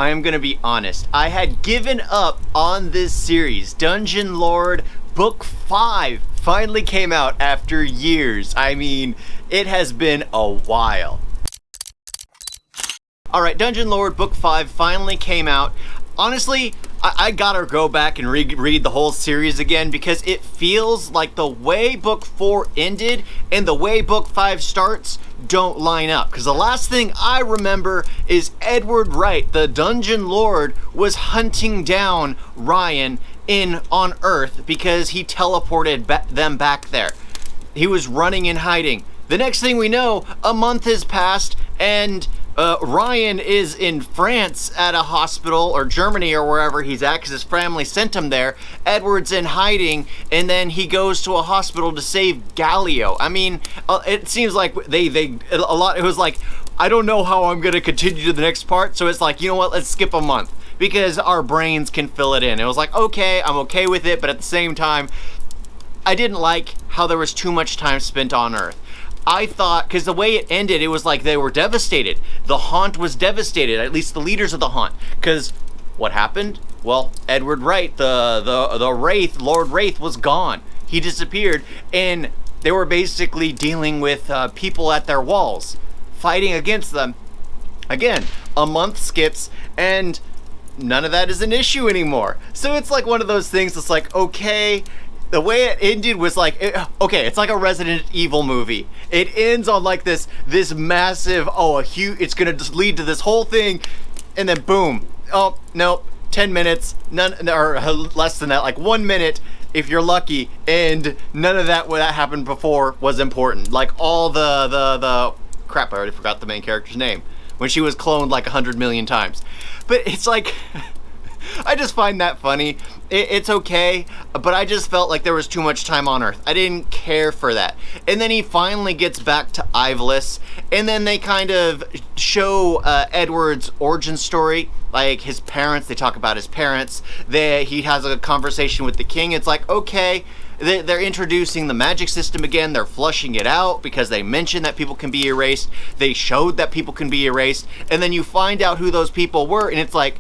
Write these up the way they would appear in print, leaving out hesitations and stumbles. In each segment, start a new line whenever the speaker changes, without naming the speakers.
I am gonna be honest. I had given up on this series. Dungeon Lord Book 5 finally came out after years. I mean, it has been a while. Alright, Dungeon Lord Book 5 finally came out. Honestly, I gotta go back and read the whole series again because it feels like the way Book 4 ended and the way Book 5 starts don't line up. Because the last thing I remember is Edward Wright, the Dungeon Lord, was hunting down Ryan on Earth because he teleported them back there. He was running and hiding. The next thing we know, a month has passed and Ryan is in France at a hospital, or Germany, or wherever he's at, because his family sent him there. Edward's in hiding, and then he goes to a hospital to save Galileo. I mean, it seems like it was like, I don't know how I'm going to continue to the next part, so it's like, you know what, let's skip a month, because our brains can fill it in. It was like, okay, I'm okay with it, but at the same time, I didn't like how there was too much time spent on Earth. I thought, because the way it ended, it was like they were devastated. The Haunt was devastated, at least the leaders of the Haunt. Because what happened? Well, Edward Wright, the Wraith, Lord Wraith, was gone. He disappeared, and they were basically dealing with people at their walls, fighting against them. Again, a month skips, and none of that is an issue anymore. So it's like one of those things that's like, okay. The way it ended was like, okay, it's like a Resident Evil movie. It ends on like this massive, it's gonna just lead to this whole thing, and then boom. Oh, no, 10 minutes, none, or less than that, like 1 minute, if you're lucky, and none of that, what happened before was important. Like all the crap, I already forgot the main character's name, when she was cloned like 100 million times. But it's like, I just find that funny. It's okay, but I just felt like there was too much time on Earth. I didn't care for that. And then he finally gets back to Ivalice, and then they kind of show Edward's origin story, like his parents. They talk about his parents. He has a conversation with the king. It's like, okay, they're introducing the magic system again. They're flushing it out because they mentioned that people can be erased. They showed that people can be erased, and then you find out who those people were, and it's like,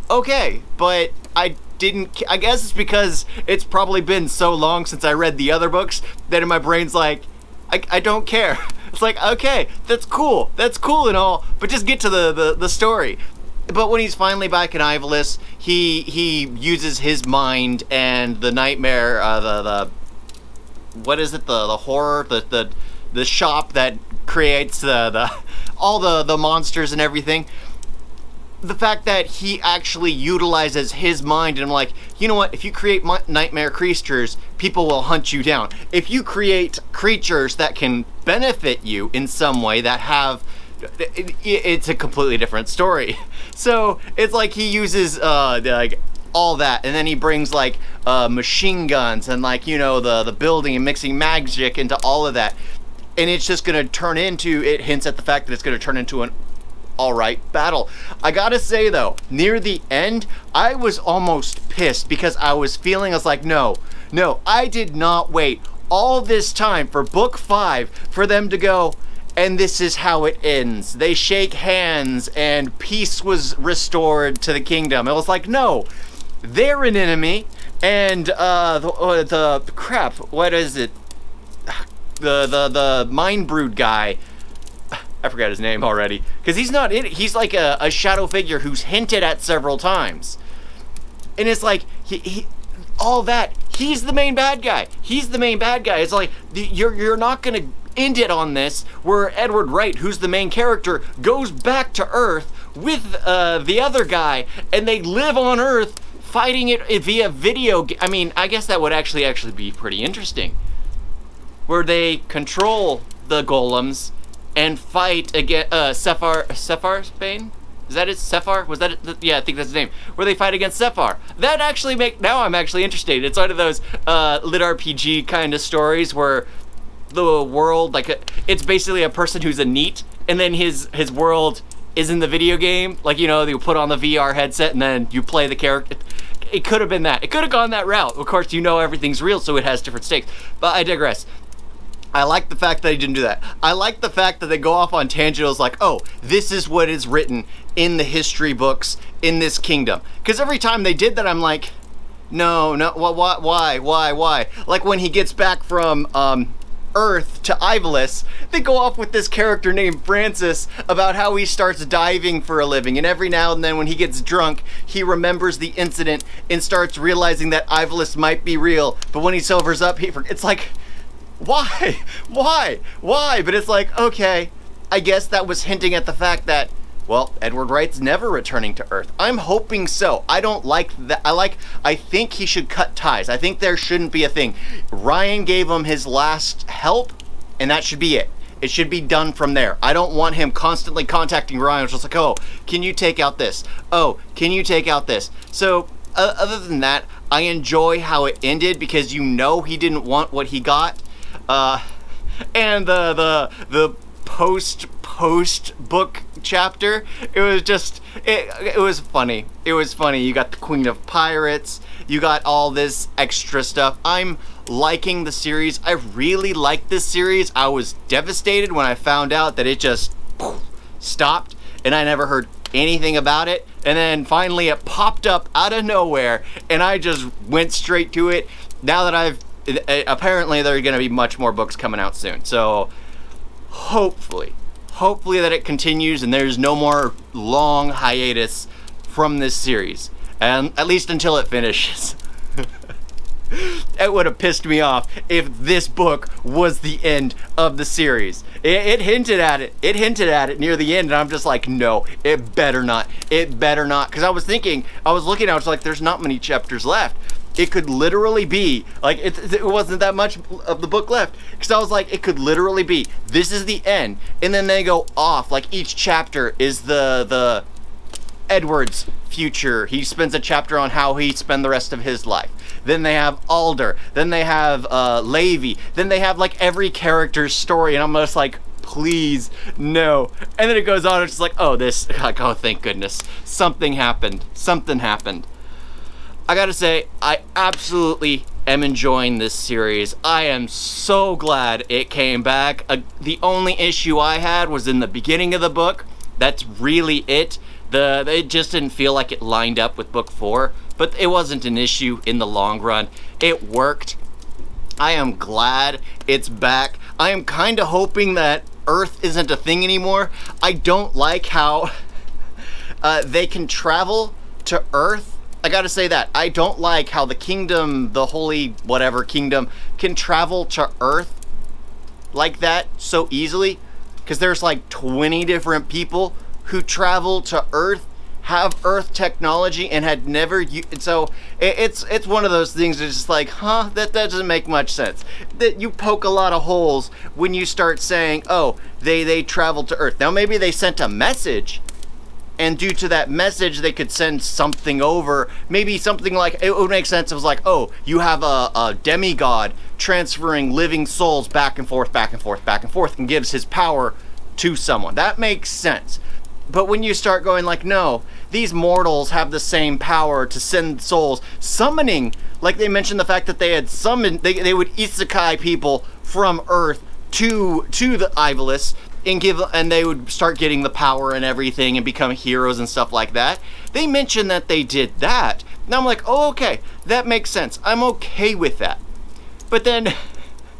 okay, but I guess it's because it's probably been so long since I read the other books that in my brain's like, I don't care. It's like, okay, that's cool and all, but just get to the story. But when he's finally back in Ivalice, he uses his mind and the nightmare, what is it, the horror, the shop that creates all the monsters and everything. The fact that he actually utilizes his mind, and I'm like, you know what, if you create nightmare creatures, people will hunt you down. If you create creatures that can benefit you in some way, that have, it's a completely different story. So it's like he uses like all that, and then he brings like machine guns and like, you know, the building and mixing magic into all of that, and it's just gonna turn into, it hints at the fact that it's gonna turn into an alright battle. I gotta say though, near the end, I was almost pissed because I was like, no, I did not wait all this time for Book 5 for them to go, and this is how it ends. They shake hands and peace was restored to the kingdom. It was like, no, they're an enemy, and the crap, what is it? The Mind Brood guy, I forgot his name already, because he's not in it. He's like a shadow figure who's hinted at several times, and it's like he all that, he's the main bad guy. It's like, you're not gonna end it on this where Edward Wright, who's the main character, goes back to Earth with the other guy, and they live on Earth fighting it via video. I mean, I guess that would actually be pretty interesting, where they control the golems and fight against Sephar's Bane? Is that it? Sephar? Was that it? Yeah, I think that's his name. Where they fight against Sephar. That actually now I'm actually interested. It's one of those lit RPG kind of stories where the world, like, it's basically a person who's a NEET, and then his world is in the video game. Like, you know, you put on the VR headset and then you play the character. It could have been that. It could have gone that route. Of course, you know everything's real, so it has different stakes. But I digress. I like the fact that he didn't do that. I like the fact that they go off on tangents like, oh, this is what is written in the history books in this kingdom. Because every time they did that, I'm like, no, why? Like when he gets back from Earth to Ivolus, they go off with this character named Francis about how he starts diving for a living, and every now and then when he gets drunk, he remembers the incident and starts realizing that Ivolus might be real, but when he sobers up, it's like, why? But it's like, okay, I guess that was hinting at the fact that, well, Edward Wright's never returning to Earth. I'm hoping so. I don't like that. I think he should cut ties. I think there shouldn't be a thing. Ryan gave him his last help, and that should be it. It should be done from there. I don't want him constantly contacting Ryan. It's just like, oh, can you take out this? Oh, can you take out this? So, other than that, I enjoy how it ended because you know he didn't want what he got. And the post book chapter, it was just it was funny. You got the Queen of Pirates, you got all this extra stuff. I'm liking the series. I really like this series. I was devastated when I found out that it just stopped and I never heard anything about it, and then finally it popped up out of nowhere and I just went straight to it. Now that apparently there are going to be much more books coming out soon, so hopefully that it continues and there's no more long hiatus from this series, and at least until it finishes. It would have pissed me off if this book was the end of the series. It hinted at it near the end, and I'm just like, no, it better not, because I was looking, I was like, there's not many chapters left. It could literally be, like, it wasn't that much of the book left. Because I was like, it could literally be, this is the end. And then they go off, like each chapter is the Edward's future. He spends a chapter on how he spent the rest of his life. Then they have Alder. Then they have Levi. Then they have like every character's story. And I'm just like, please, no. And then it goes on, it's just like, oh, thank goodness. Something happened. I gotta say, I absolutely am enjoying this series. I am so glad it came back. The only issue I had was in the beginning of the book. That's really it. It just didn't feel like it lined up with book 4, but it wasn't an issue in the long run. It worked. I am glad it's back. I am kind of hoping that Earth isn't a thing anymore. I don't like how they can travel to Earth. I gotta say that. I don't like how the kingdom, the holy whatever kingdom, can travel to Earth like that so easily. Because there's like 20 different people who travel to Earth, have Earth technology, and had never so it's one of those things that's just like, that doesn't make much sense. That you poke a lot of holes when you start saying, oh, they traveled to Earth. Now maybe they sent a message, and due to that message, they could send something over. Maybe something like, it would make sense. It was like, oh, you have a demigod transferring living souls back and forth, and gives his power to someone. That makes sense. But when you start going like, no, these mortals have the same power to send souls, summoning, like they mentioned the fact that they had summoned, they would isekai people from Earth to the Ivolus, and they would start getting the power and everything and become heroes and stuff like that. They mentioned that they did that. Now I'm like, oh, okay, that makes sense. I'm okay with that. But then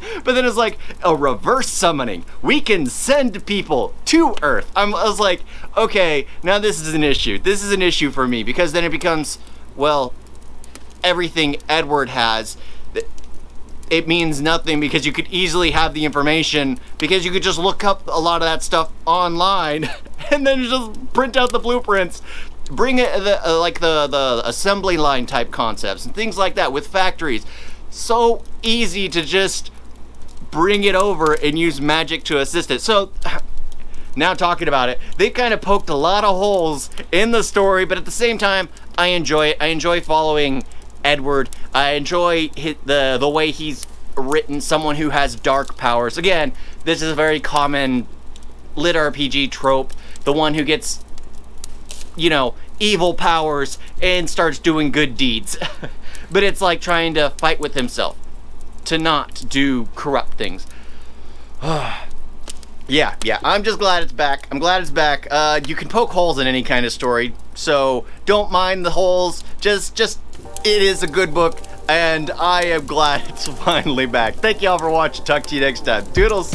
it's like a reverse summoning. We can send people to Earth. I was like, okay, now this is an issue. This is an issue for me, because then it becomes, well, everything Edward has, it means nothing, because you could easily have the information, because you could just look up a lot of that stuff online and then just print out the blueprints, bring it like the assembly line type concepts and things like that with factories. So easy to just bring it over and use magic to assist it. So now talking about it, they kind of poked a lot of holes in the story, but at the same time, I enjoy it. I enjoy following Edward. I enjoy the way he's written, someone who has dark powers. Again, this is a very common lit RPG trope, the one who gets, evil powers and starts doing good deeds. But it's like trying to fight with himself to not do corrupt things. Yeah, I'm just glad it's back. I'm glad it's back. You can poke holes in any kind of story, so don't mind the holes. Just, it is a good book, and I am glad it's finally back. Thank y'all for watching. Talk to you next time. Toodles.